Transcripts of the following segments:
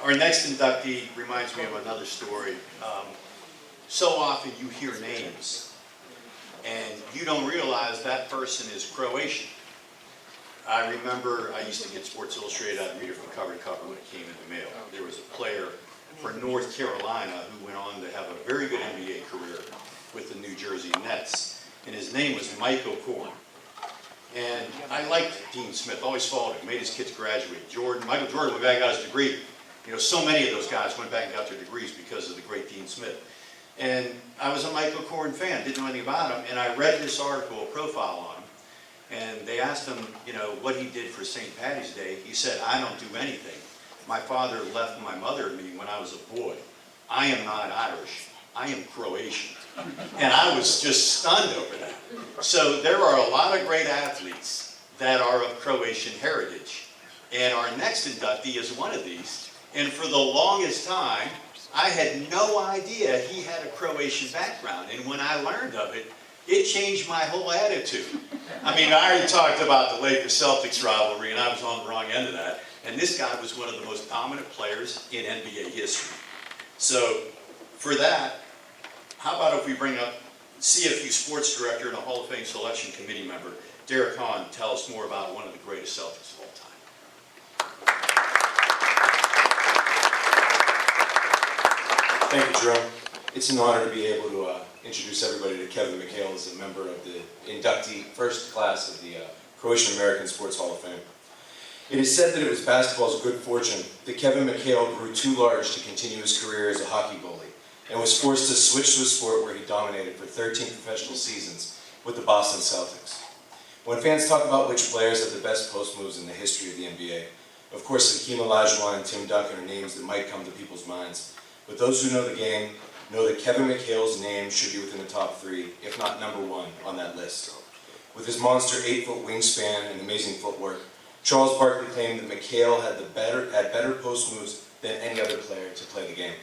Our next inductee reminds me of another story. So often you hear names and you don't realize that person is Croatian. I remember I used to get Sports Illustrated. I'd read it from cover to cover when it came in the mail. There was a player for North Carolina who went on to have a very good NBA career with the New Jersey Nets, and his name was Michael Korn. And I liked Dean Smith, always followed him, made his kids graduate. Michael Jordan went back and got his degree. You know, so many of those guys went back and got their degrees because of the great Dean Smith. And I was a Michael Korn fan, didn't know anything about him, and I read this article, a profile on him, and they asked him, you know, what he did for St. Patty's Day. He said, I don't do anything. My father left my mother and me when I was a boy. I am not Irish, I am Croatian. And I was just stunned over that. So there are a lot of great athletes that are of Croatian heritage. And our next inductee is one of these. And for the longest time, I had no idea he had a Croatian background. And when I learned of it, it changed my whole attitude. I mean, I already talked about the Lakers-Celtics rivalry, and I was on the wrong end of that. And this guy was one of the most dominant players in NBA history. So for that, how about if we bring up CFU sports director and a Hall of Fame selection committee member, Derek Hahn, tell us more about one of the greatest Celtics of all time. Thank you, Jerome. It's an honor to be able to introduce everybody to Kevin McHale as a member of the inductee first class of the Croatian American Sports Hall of Fame. It is said that it was basketball's good fortune that Kevin McHale grew too large to continue his career as a hockey goalie and was forced to switch to a sport where he dominated for 13 professional seasons with the Boston Celtics. When fans talk about which players have the best post moves in the history of the NBA, of course Hakeem Olajuwon and Tim Duncan are names that might come to people's minds, but those who know the game know that Kevin McHale's name should be within the top 3, if not number 1, on that list. With his monster 8-foot wingspan and amazing footwork, Charles Barkley claimed that McHale had better post moves than any other player to play the game.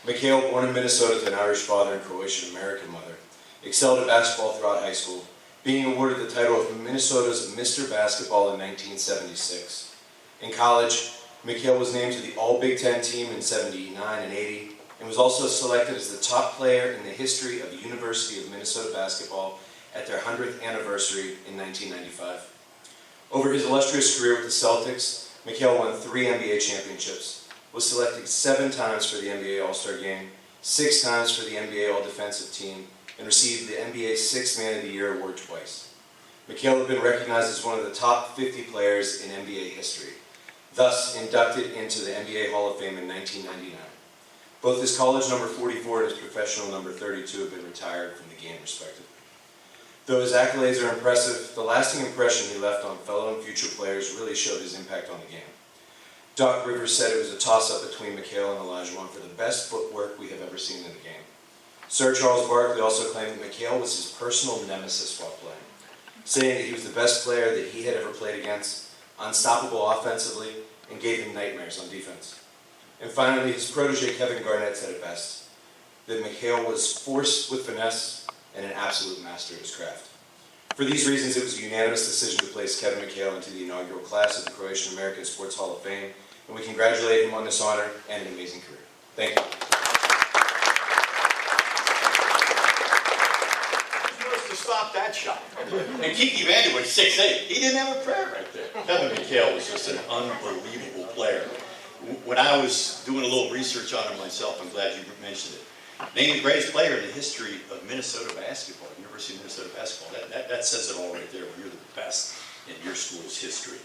McHale, born in Minnesota to an Irish father and Croatian American mother, excelled at basketball throughout high school, being awarded the title of Minnesota's Mr. Basketball in 1976. In college, McHale was named to the All-Big Ten team in 79 and 80, and was also selected as the top player in the history of the University of Minnesota basketball at their 100th anniversary in 1995. Over his illustrious career with the Celtics, McHale won 3 NBA championships, was selected 7 times for the NBA All-Star Game, 6 times for the NBA All-Defensive Team, and received the NBA's 6th Man of the Year award twice. McHale had been recognized as one of the top 50 players in NBA history, thus inducted into the NBA Hall of Fame in 1999. Both his college number 44 and his professional number 32 have been retired from the game respectively. Though his accolades are impressive, the lasting impression he left on fellow and future players really showed his impact on the game. Doc Rivers said it was a toss-up between McHale and Olajuwon for the best footwork we have ever seen in the game. Sir Charles Barkley also claimed that McHale was his personal nemesis while playing, saying that he was the best player that he had ever played against, unstoppable offensively, and gave him nightmares on defense. And finally, his protege Kevin Garnett said it best, that McHale was force with finesse and an absolute master of his craft. For these reasons, it was a unanimous decision to place Kevin McHale into the inaugural class of the Croatian American Sports Hall of Fame, and we congratulate him on this honor and an amazing career. Thank you. To stop that shot. And Kiki Vanderwood, 6'8", he didn't have a prayer right there. Kevin McHale was just an unbelievable player. When I was doing a little research on him myself, I'm glad you mentioned it. Named the greatest player in the history of Minnesota basketball, University of Minnesota basketball. That says it all right there. You're the best in your school's history.